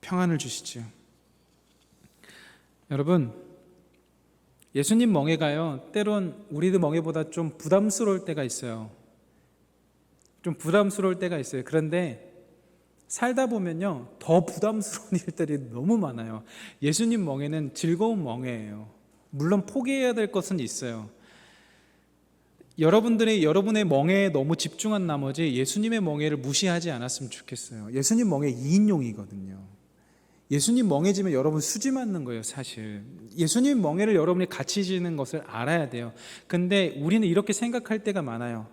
평안을 주시죠. 여러분, 예수님 멍에가요, 때론 우리들 멍에보다 좀 부담스러울 때가 있어요. 좀 부담스러울 때가 있어요. 그런데 살다 보면요, 더 부담스러운 일들이 너무 많아요. 예수님 멍에는 즐거운 멍에예요. 물론 포기해야 될 것은 있어요. 여러분의 멍에에 너무 집중한 나머지 예수님의 멍에를 무시하지 않았으면 좋겠어요. 예수님 멍에 2인용이거든요. 예수님 멍해지면 여러분 수지 맞는 거예요, 사실. 예수님 멍해를 여러분이 같이 지는 것을 알아야 돼요. 근데 우리는 이렇게 생각할 때가 많아요.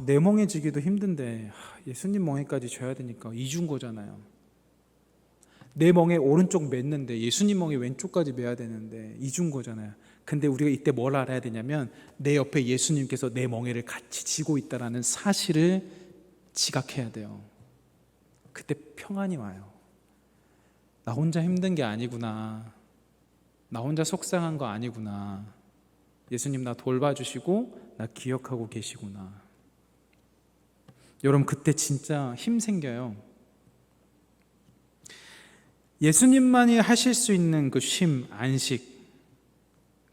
내 멍해지기도 힘든데 예수님 멍해까지 져야 되니까 이준 거잖아요. 내 멍에 오른쪽 맸는데 예수님 멍에 왼쪽까지 매야 되는데 이준 거잖아요. 근데 우리가 이때 뭘 알아야 되냐면 내 옆에 예수님께서 내 멍에를 같이 지고 있다는 사실을 지각해야 돼요. 그때 평안이 와요. 나 혼자 힘든 게 아니구나. 나 혼자 속상한 거 아니구나. 예수님 나 돌봐주시고 나 기억하고 계시구나. 여러분 그때 진짜 힘 생겨요. 예수님만이 하실 수 있는 그 쉼, 안식,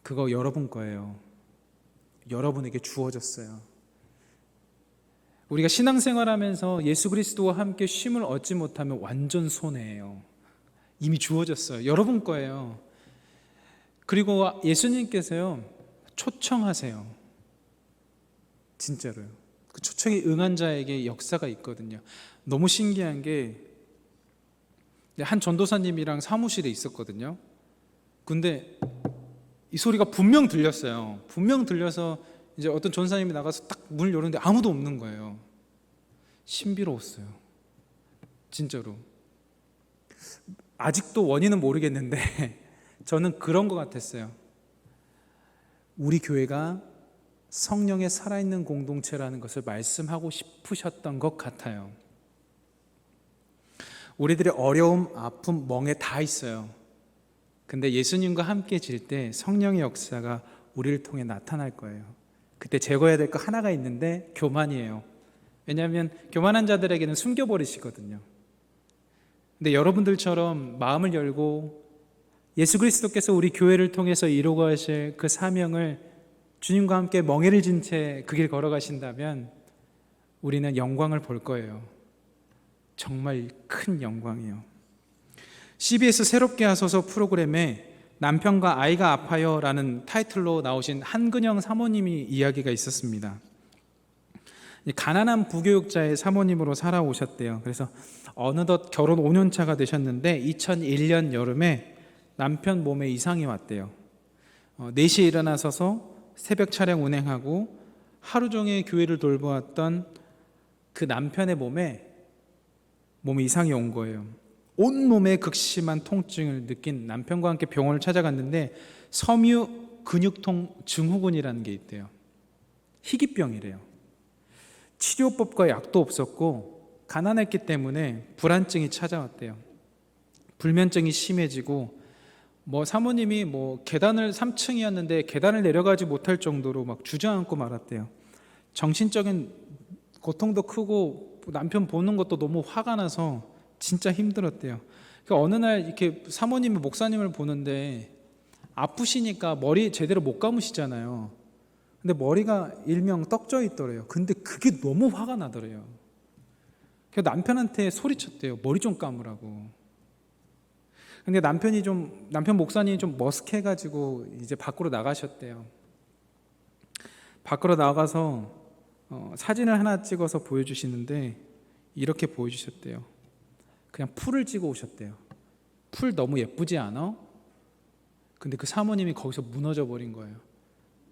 그거 여러분 거예요. 여러분에게 주어졌어요. 우리가 신앙생활하면서 예수 그리스도와 함께 쉼을 얻지 못하면 완전 손해예요. 이미 주어졌어요. 여러분 거예요. 그리고 예수님께서요, 초청하세요. 진짜로요. 그 초청에 응한 자에게 역사가 있거든요. 너무 신기한 게 한 전도사님이랑 사무실에 있었거든요. 근데 이 소리가 분명 들렸어요. 분명 들려서 이제 어떤 전사님이 나가서 딱 문을 열었는데 아무도 없는 거예요. 신비로웠어요. 진짜로. 아직도 원인은 모르겠는데 저는 그런 것 같았어요. 우리 교회가 성령의 살아있는 공동체라는 것을 말씀하고 싶으셨던 것 같아요. 우리들의 어려움, 아픔, 멍에 다 있어요. 근데 예수님과 함께 질 때 성령의 역사가 우리를 통해 나타날 거예요. 그때 제거해야 될 거 하나가 있는데 교만이에요. 왜냐하면 교만한 자들에게는 숨겨버리시거든요. 근데 여러분들처럼 마음을 열고 예수 그리스도께서 우리 교회를 통해서 이루고 하실 그 사명을 주님과 함께 멍에를 진 채 그 길 걸어가신다면 우리는 영광을 볼 거예요. 정말 큰 영광이요. CBS 새롭게 하소서 프로그램에 남편과 아이가 아파요 라는 타이틀로 나오신 한근영 사모님이 이야기가 있었습니다. 가난한 부교육자의 사모님으로 살아오셨대요. 그래서 어느덧 결혼 5년 차가 되셨는데 2001년 여름에 남편 몸에 이상이 왔대요. 4시에 일어나서서 새벽 차량 운행하고 하루 종일 교회를 돌보았던 그 남편의 몸에 이상이 온 거예요. 온몸에 극심한 통증을 느낀 남편과 함께 병원을 찾아갔는데 섬유 근육통 증후군이라는 게 있대요. 희귀병이래요. 치료법과 약도 없었고 가난했기 때문에 불안증이 찾아왔대요. 불면증이 심해지고 사모님이 계단을 3층이었는데 계단을 내려가지 못할 정도로 막 주저앉고 말았대요. 정신적인 고통도 크고 남편 보는 것도 너무 화가 나서 진짜 힘들었대요. 그러니까 어느 날 이렇게 사모님이 목사님을 보는데 아프시니까 머리 제대로 못 감으시잖아요. 근데 머리가 일명 떡져 있더래요. 근데 그게 너무 화가 나더래요. 그래서 남편한테 소리쳤대요. 머리 좀 감으라고. 근데 남편 목사님이 좀 머쓱해가지고 이제 밖으로 나가셨대요. 밖으로 나가서 사진을 하나 찍어서 보여주시는데 이렇게 보여주셨대요. 그냥 풀을 찍어 오셨대요. 풀 너무 예쁘지 않아? 근데 그 사모님이 거기서 무너져 버린 거예요.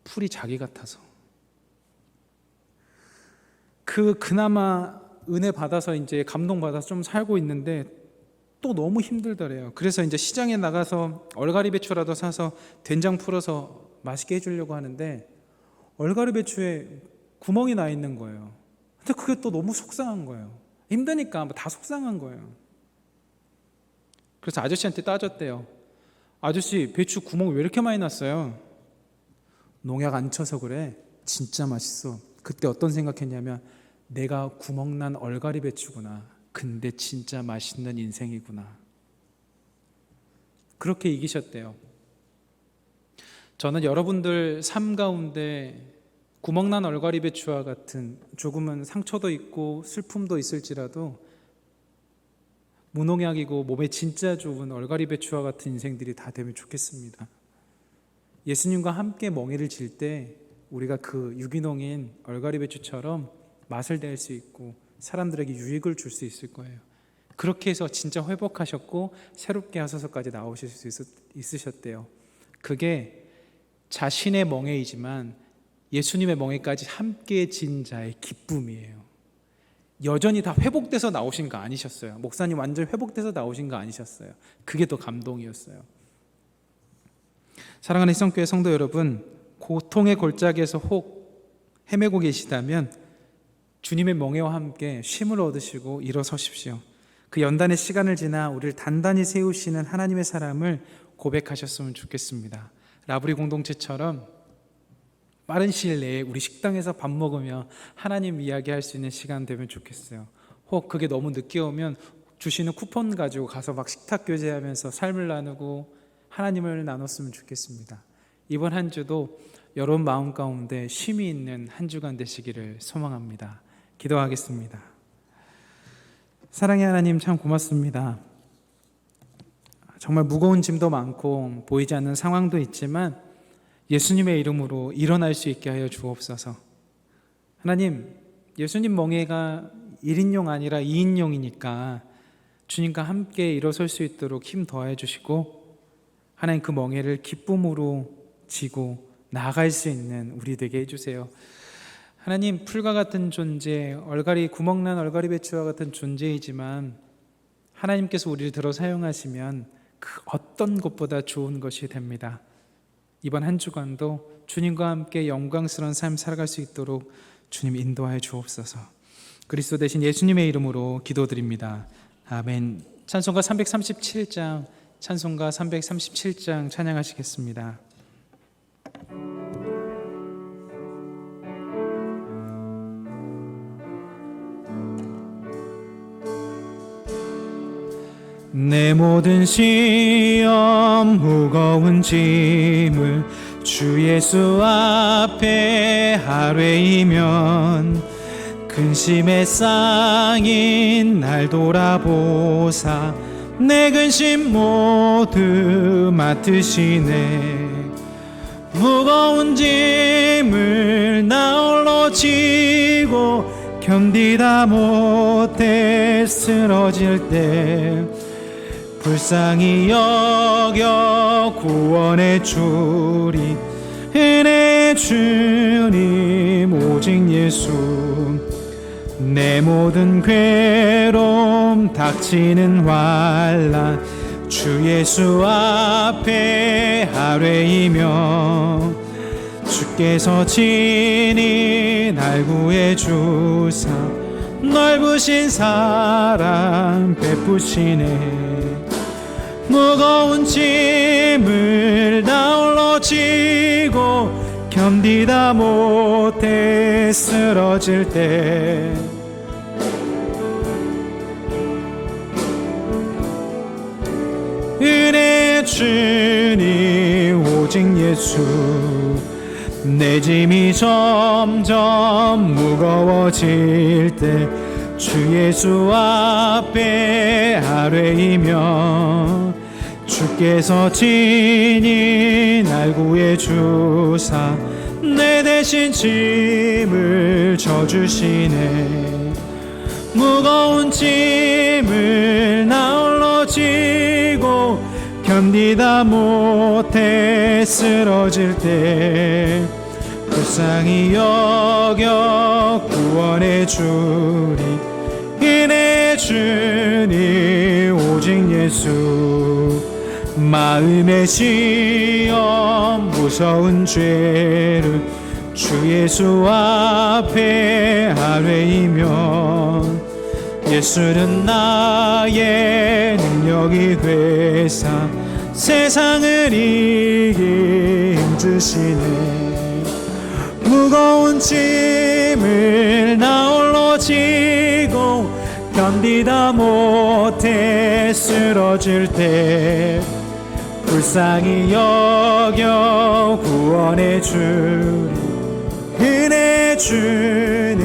풀이 자기 같아서. 그나마 은혜 받아서 이제 감동 받아서 좀 살고 있는데 또 너무 힘들더래요. 그래서 이제 시장에 나가서 얼갈이 배추라도 사서 된장 풀어서 맛있게 해주려고 하는데 얼갈이 배추에 구멍이 나 있는 거예요. 근데 그게 또 너무 속상한 거예요. 힘드니까 다 속상한 거예요. 그래서 아저씨한테 따졌대요. 아저씨, 배추 구멍 왜 이렇게 많이 났어요? 농약 안 쳐서 그래. 진짜 맛있어. 그때 어떤 생각했냐면 내가 구멍난 얼갈이 배추구나. 근데 진짜 맛있는 인생이구나. 그렇게 이기셨대요. 저는 여러분들 삶 가운데 구멍난 얼갈이 배추와 같은 조금은 상처도 있고 슬픔도 있을지라도 무농약이고 몸에 진짜 좋은 얼갈이 배추와 같은 인생들이 다 되면 좋겠습니다. 예수님과 함께 멍에를 질 때 우리가 그 유기농인 얼갈이 배추처럼 맛을 낼 수 있고 사람들에게 유익을 줄 수 있을 거예요. 그렇게 해서 진짜 회복하셨고 새롭게 하소서까지 나오실 수 있으셨대요. 그게 자신의 멍에이지만 예수님의 멍에까지 함께 진 자의 기쁨이에요. 여전히 다 회복돼서 나오신 거 아니셨어요. 목사님 완전 회복돼서 나오신 거 아니셨어요. 그게 더 감동이었어요. 사랑하는 희성교회 성도 여러분, 고통의 골짜기에서 혹 헤매고 계시다면 주님의 멍에와 함께 쉼을 얻으시고 일어서십시오. 그 연단의 시간을 지나 우리를 단단히 세우시는 하나님의 사랑을 고백하셨으면 좋겠습니다. 라브리 공동체처럼 빠른 시일 내에 우리 식당에서 밥 먹으며 하나님 이야기할 수 있는 시간 되면 좋겠어요. 혹 그게 너무 늦게 오면 주시는 쿠폰 가지고 가서 막 식탁 교제하면서 삶을 나누고 하나님을 나눴으면 좋겠습니다. 이번 한 주도 여러분 마음 가운데 쉼이 있는 한 주간 되시기를 소망합니다. 기도하겠습니다. 사랑의 하나님, 참 고맙습니다. 정말 무거운 짐도 많고 보이지 않는 상황도 있지만 예수님의 이름으로 일어날 수 있게 하여 주옵소서. 하나님, 예수님 멍에가 1인용 아니라 2인용이니까 주님과 함께 일어설 수 있도록 힘 더해 주시고 하나님 그 멍에를 기쁨으로 지고 나아갈 수 있는 우리 되게 해주세요. 하나님, 풀과 같은 존재, 구멍난 얼갈이 배추와 같은 존재이지만 하나님께서 우리를 들어 사용하시면 그 어떤 것보다 좋은 것이 됩니다. 이번 한 주간도 주님과 함께 영광스러운 삶 살아갈 수 있도록 주님 인도하여 주옵소서. 그리스도 대신 예수님의 이름으로 기도드립니다. 아멘. 찬송가 337장 찬양하시겠습니다. 내 모든 시험 무거운 짐을 주 예수 앞에 아뢰이면 근심의 쌍인 날 돌아보사 내 근심 모두 맡으시네. 무거운 짐을 나 홀로 지고 견디다 못해 쓰러질 때 불쌍히 여겨 구원해 주리 은혜의 주님 오직 예수. 내 모든 괴로움 닥치는 환난 주 예수 앞에 아뢰이며 주께서 친히 날 구해 주사 넓으신 사랑 베푸시네. 무거운 짐을 나 홀로 지고 견디다 못해 쓰러질 때 은혜의 주님 오직 예수. 내 짐이 점점 무거워질 때 주 예수 앞에 아뢰이며 주께서 친히 날 구해 주사 내 대신 짐을 져주시네. 무거운 짐을 나 홀로 지고 견디다 못해 쓰러질 때 불쌍히 여겨 구원해 주리 은혜의 주님 오직 예수 마음의 시험 무서운 죄를 주 예수 앞에 아뢰이면 예수는 나의 능력이 되사 세상을 이기 힘주시네. 무거운 짐을 나 홀로 지고 견디다 못해 쓰러질 때 불쌍히 여겨 구원해 주리 은혜 주님.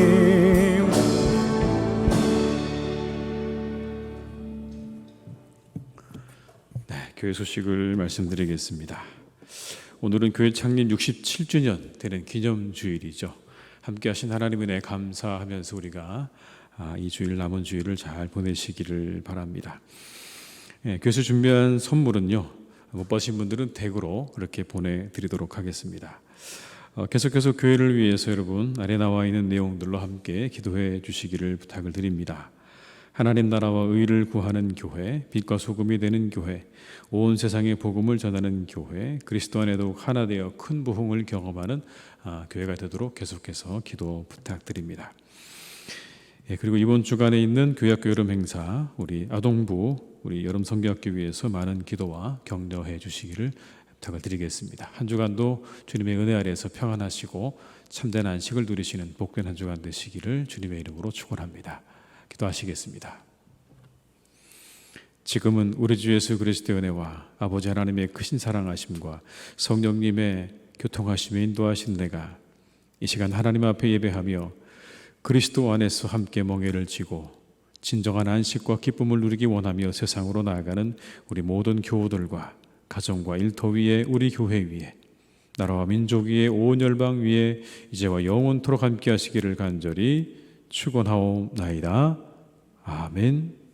네, 교회 소식을 말씀드리겠습니다. 오늘은 교회 창립 67주년 되는 기념주일이죠. 함께 하신 하나님의 은혜 감사하면서 우리가 이 주일 남은 주일을 잘 보내시기를 바랍니다. 교회에서 준비한 선물은요, 못 받으신 분들은 댁으로 그렇게 보내드리도록 하겠습니다. 계속해서 교회를 위해서 여러분 아래 나와 있는 내용들로 함께 기도해 주시기를 부탁을 드립니다. 하나님 나라와 의를 구하는 교회, 빛과 소금이 되는 교회, 온 세상에 복음을 전하는 교회, 그리스도 안에 더욱 하나 되어 큰 부흥을 경험하는 교회가 되도록 계속해서 기도 부탁드립니다. 그리고 이번 주간에 있는 교회학교 여름 행사, 우리 아동부, 우리 여름 성경학교 위해서 많은 기도와 격려해 주시기를 부탁을 드리겠습니다. 한 주간도 주님의 은혜 아래에서 평안하시고 참된 안식을 누리시는 복된 한 주간 되시기를 주님의 이름으로 축원합니다. 기도하시겠습니다. 지금은 우리 주 예수 그리스도의 은혜와 아버지 하나님의 크신 사랑하심과 성령님의 교통하심에 인도하신 내가 이 시간 하나님 앞에 예배하며 그리스도 안에서 함께 멍에를 지고 진정한 안식과 기쁨을 누리기 원하며 세상으로 나아가는 우리 모든 교우들과 가정과 일터 위에 우리 교회 위에 나라와 민족 위에 온 열방 위에 이제와 영원토록 함께 하시기를 간절히 축원하옵나이다. 아멘.